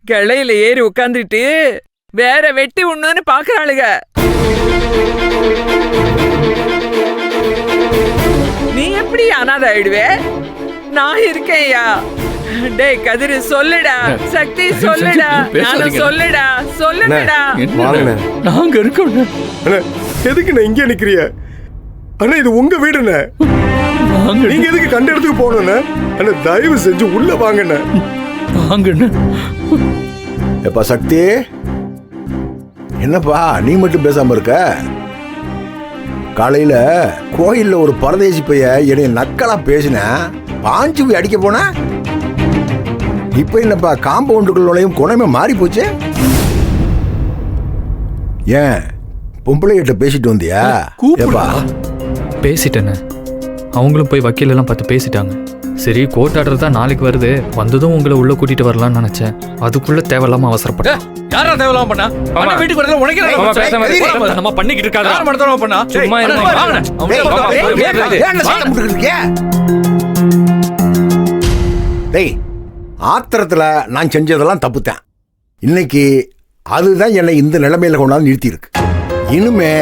கிளையில ஏறி உட்காந்துட்டு வேற வெட்டி உண்ணுன்னு பாக்குறாளுங்க. நீ எப்படி அனாதை ஆயிடுவே? நான் இருக்கேன்யா. டேய் கதிரு சொல்லுடா, சக்தி சொல்லுடா, நானும் சொல்லுடா, சொல்லுடா. நாங்க இருக்கோம். எதுக்கு நான் இங்கே நிக்கிறிய? அண்ணா இது உங்க வீடுண்ணே. நீங்க எதுக்கு கண்ட இடத்துக்கு போகணும்ண்ணே? அண்ணா தயவு செஞ்சு உள்ள வாங்கண்ணே. வாங்கண்ணே. எப்பா சக்தி, என்னப்பா நீ மட்டும் பேசாம இருக்க? காலையில கோயில்ல ஒரு பரதேசி பைய என்னைய நக்கலா பேசின, பாஞ்சு போய் அடிக்க போன. இப்ப என்னப்பா காம்பவுண்டுக்குள்ளையும் குணமே மாறி போச்சு. ஏன் பொம்பளைகிட்ட பேசிட்டு வந்தியா? கூப்பிடா. பேசிட்டேன்னு அவங்களும் போய் வக்கீல் எல்லாம் பார்த்து பேசிட்டாங்க. சரி கோர்ட் ஆர்டர் தான் நாளைக்கு வருது, வந்ததும் உங்களை உள்ள கூட்டிட்டு வரலாம்னு நினைச்சேன். அதுக்குள்ள தேவையில்லாம அவசரப்பட்டேன். யாரா தேவையில்லாம பண்ணா? அண்ணா வீட்டுக்கு வரல உனக்கு நம்ம பண்ணிக்கிட்டு இருக்காங்க. யார் மறந்துறோம் பண்ணா? சும்மா இருங்க. டேய் ஆத்திரத்துல நான் செஞ்சதெல்லாம் தப்புத்தேன். இன்னைக்கு அதுதான் என்னை இந்த நிலைமையில கொண்டாந்து நிறுத்தி இருக்கு. இனிமே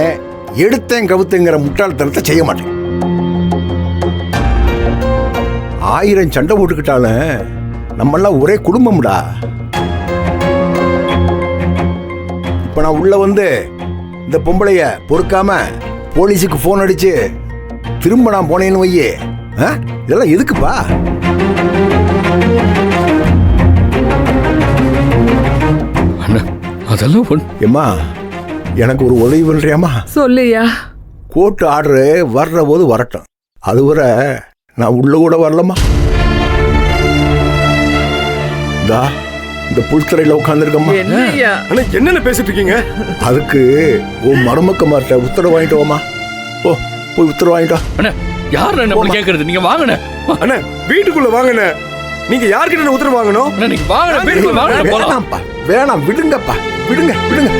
எடுத்தேன் கவுத்துங்கிற முட்டாள்தனத்தை செய்ய மாட்டேன். 1000 சண்டை போட்டுக்கிட்டாலும் நம்மெல்லாம் ஒரே குடும்பம்டா. இப்ப நான் உள்ள வந்து இந்த பொம்பளைய பொறுக்காம போலீஸுக்கு போன் அடிச்சு திரும்ப நான் போனேன்னு வையே, இதெல்லாம் எதுக்குப்பா? அதெல்லாம் ஏம்மா எனக்கு ஒரு உதவி பண்றியாமா? சொல்லுயா. கோர்ட் ஆர்டரு வர்ற போது வரட்டும், அதுவரை நான் உள்ள கூட வரலமா. இந்த புல்தரையில உட்காந்துருக்கமா. என்னென்ன பேசிட்டு இருக்கீங்க? அதுக்கு உன் மருமக்கமார்ட்ட உத்தரவு வாங்கிட்டு வாமா. ஓ போய் உத்தரவு வாங்கிட்டா. யார் என்ன கேக்குறது? நீங்க வாங்கண்ணே. அண்ணா வீட்டுக்குள்ள வாங்கண்ணே. நீங்க யார்கிட்ட உத்தரவு வாங்கணும்? நீங்க வாங்க வீட்டுக்குள்ள வாங்க. வேணாம்ப்பா, வேணாம், விடுங்கப்பா, விடுங்க விடுங்க.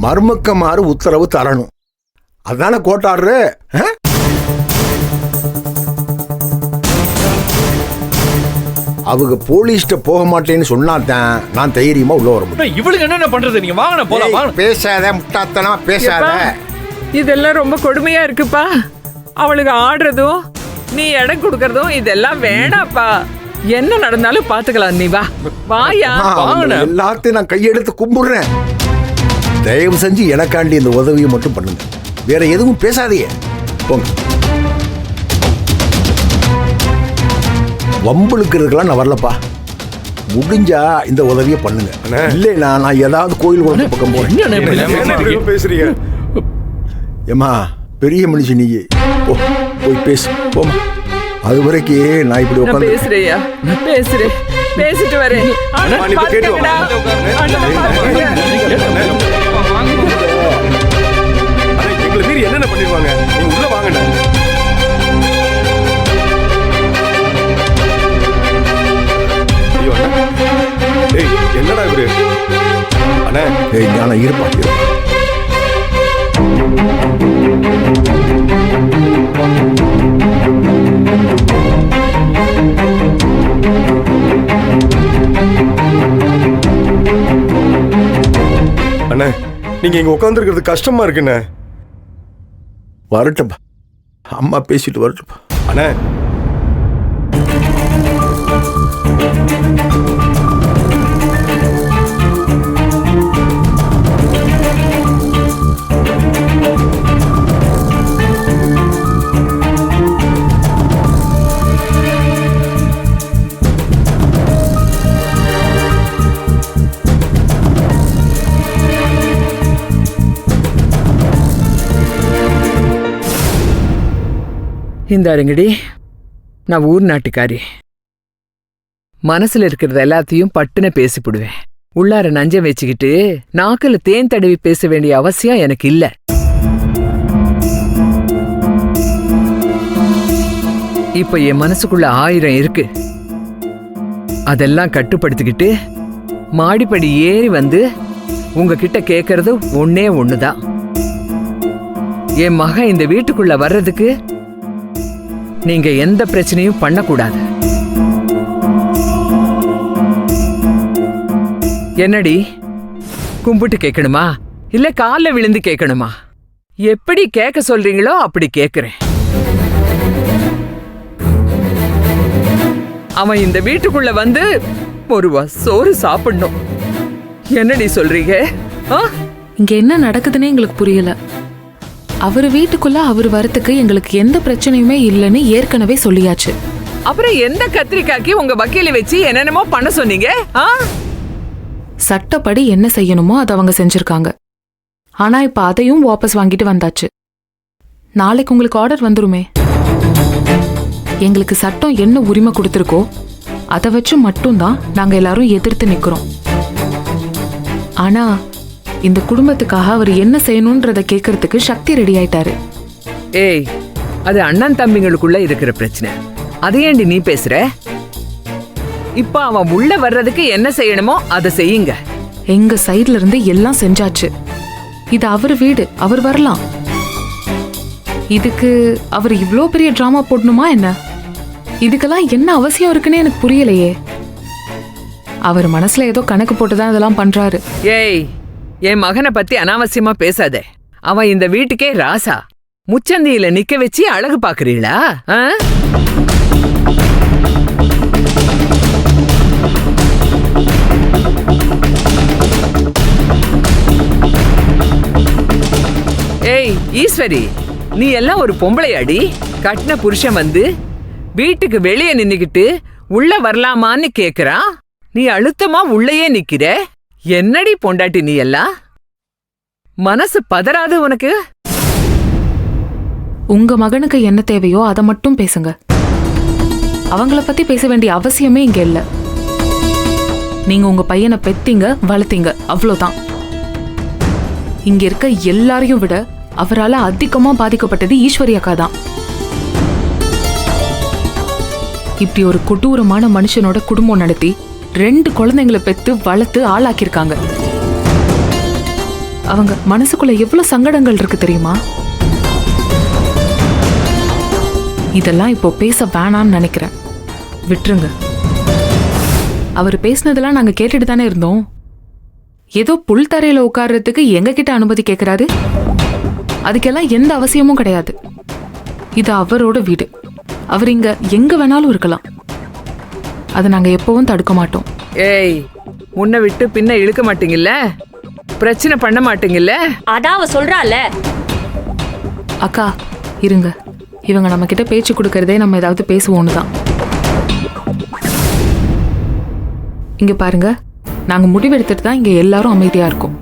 மருமக்கமாறு உத்தரவு தரணும், அதான கோர்ட் ஆர்டரு. அவங்க போலீஸ்ட போக மாட்டேன்னு சொன்னாதான் நான் தைரியமா உள்ள வர முடியும். இவளுக்கு என்ன பண்றது? நீங்க வாங்க போலாம். பேசாத முட்டாத்தனா பேசாத. இதெல்லாம் ரொம்ப கொடுமையா இருக்குப்பா. அவளுக்கு ஆடுறதும் நீ இடம் கொடுக்கறதும் இதெல்லாம் வேணாப்பா. என்ன நடந்தாலும் பாத்துக்கலாம். நீ வா வாயா. எல்லாத்தையும் நான் கையெடுத்து கும்பிடுறேன். தயவு செஞ்சு எனக்காண்டி இந்த உதவியை மட்டும் பண்ணுங்க, வேற எதுவும் பேசாதீங்க. போங்க. வம்புழுக்கிறதுக்கெல்லாம் நான் வரலப்பா. முடிஞ்சா இந்த உதவியை பண்ணுங்க. இல்லைன்னா நான் ஏதாவது கோயில் குளத்து பக்கம் போறேன். பேசுறீங்க ஏமா பெரிய மனுஷன் நீ, போய் பேசு போமா. அது வரைக்கும் நான் இப்படி உட்காந்து பேசுறியா? பேசுறேன், பேசிட்டு வரேன். எங்களை மீறி என்னென்ன பண்ணிருவாங்க? நீங்க உள்ள வாங்கண்ணா. என்னடா இவரு? அண்ணா ஞான இருப்பா. அண்ணா நீங்க இங்க உட்காந்துருக்கிறது கஷ்டமா இருக்குண்ணே. வரட்டும்பா, அம்மா பேசிட்டு வரட்டும்பா. அண்ணா இந்தாருங்கடி, நான் ஊர் நாட்டுக்காரி. மனசுல இருக்கிறது எல்லாத்தையும் பட்டுன பேசிவிடுவேன். உள்ளார நஞ்சம் வச்சுக்கிட்டு நாக்குல தேன் தடவி பேச வேண்டிய அவசியம் எனக்கு இல்ல. இப்ப என் மனசுக்குள்ள 1000 இருக்கு. அதெல்லாம் கட்டுப்படுத்திக்கிட்டு மாடிப்படி ஏறி வந்து உங்ககிட்ட கேட்கறது ஒன்னே ஒண்ணுதான். என் மகன் இந்த வீட்டுக்குள்ள வர்றதுக்கு நீங்க எந்த பிரச்சனையும் பண்ணக்கூடாது. என்னடி கும்பிட்டு கேட்கணுமா இல்ல கால்ல விழுந்து கேட்கணுமா? எப்படி கேட்க சொல்றீங்களோ அப்படி கேட்கிறேன். அவன் இந்த வீட்டுக்குள்ள வந்து ஒரு சோறு சாப்பிடணும். என்னடி சொல்றீங்க? இங்க என்ன நடக்குதுன்னு எங்களுக்கு புரியல. அவர் வீட்டுக்குள்ள அவர் வரத்துக்கு எங்களுக்கு எந்த பிரச்சனையுமே இல்லைன்னு ஏற்கனவே சொல்லியாச்சு. அப்புறம் எந்த கத்திரிக்காய்க்கு உங்க வக்கீல வச்சு என்னென்னமோ பண்ண சொன்னீங்க? சட்டப்படி என்ன செய்யணுமோ அதை அவங்க செஞ்சிருக்காங்க. ஆனா இப்ப அதையும் வாபஸ் வாங்கிட்டு வந்தாச்சு. நாளைக்கு உங்களுக்கு ஆர்டர் வந்துருமே. எங்களுக்கு சட்டம் என்ன உரிமை கொடுத்துருக்கோ அதை வச்சு மட்டும்தான் நாங்க எல்லாரும் எதிர்த்து நிக்கிறோம். ஆனா இந்த குடும்பத்துக்காக அவர் என்ன செய்யணும்ன்றத கேட்கறதுக்கு சக்தி ரெடி ஆயிட்டாரு. ஏய், அது அண்ணன் தம்பிங்களுக்குள்ள இருக்கிற பிரச்சனை. அதையேண்டி நீ பேசுற? இப்ப அவன் உள்ள வர்றதுக்கு என்ன செய்யணுமோ அதை செய்யுங்க. எங்க சைட்ல இருந்து எல்லாம் செஞ்சாச்சு. இது அவர் வீடு, அவர் வரலாம். இதுக்கு அவர் இவ்ளோ பெரிய டிராமா போடணுமா என்ன? இதுக்கெல்லாம் என்ன அவசியம் இருக்குன்னு எனக்கு புரியலையே. அவர் மனசுல ஏதோ கணக்கு போட்டுதான் இதெல்லாம் பண்றாரு. ஏய், என் மகனை பத்தி அனாவசியமா பேசாத. அவன் இந்த வீட்டுக்கே ராசா. முச்சந்தியில நிக்க வச்சு அழகு பாக்குறீங்களா? ஏய் ஈஸ்வரி, நீ எல்லாம் ஒரு பொம்பளையாடி. கட்டின புருஷன் வந்து வீட்டுக்கு வெளியே நின்னுகிட்டு உள்ள வரலாமான்னு கேக்குறான். நீ அழுத்தமா உள்ளேயே நிக்கிற. என்னடி பொண்டாட்டி நீ எல்லாம்? மனசு பதறாது உனக்கு? உங்க மகனுக்கு என்ன தேவையோ அதை மட்டும் பேசுங்க. அவங்கள பத்தி பேச வேண்டிய அவசியமே இங்க இல்ல. நீங்க உங்க பையனை பெத்தீங்க, வளர்த்தீங்க, அவ்வளவுதான். இங்க இருக்க எல்லாரையும் விட அவரால அதிகமா பாதிக்கப்பட்டது ஈஸ்வரி அக்கா தான். இப்படி ஒரு கொடூரமான மனுஷனோட குடும்பம் நடத்தி 2 குழந்தைங்களை பெத்து வளர்த்து ஆளாக்கியிருக்காங்க. அவங்க மனசுக்குள்ள எவ்வளவு சங்கடங்கள் இருக்கு தெரியுமா? இதெல்லாம் இப்போ பேச வேணான்னு நினைக்கிறேன். விட்டுருங்க. அவர் பேசினதெல்லாம் நாங்க கேட்டுட்டு தானே இருந்தோம். ஏதோ புல் தரையில உட்கார்றதுக்கு எங்க கிட்ட அனுமதி கேட்கிறாரு. அதுக்கெல்லாம் எந்த அவசியமும் கிடையாது. இது அவரோட வீடு. அவர் இங்க எங்க வேணாலும் இருக்கலாம். அதை நாங்க எப்பவும் தடுக்க மாட்டோம். ஏய், முன்ன விட்டு பின்ன இழுக்க மாட்டீங்கல்ல? பிரச்சனை பண்ண மாட்டீங்கல்ல? அதான் அவ சொல்றால. அக்கா இருங்க, இவங்க நம்ம கிட்ட பேச்சு கொடுக்கறதே நம்ம ஏதாவது பேசுவோன்னு தான். இங்க பாருங்க, நாங்க முடிவெடுத்துட்டு தான் இங்க எல்லாரும் அமைதியா இருக்கோம்.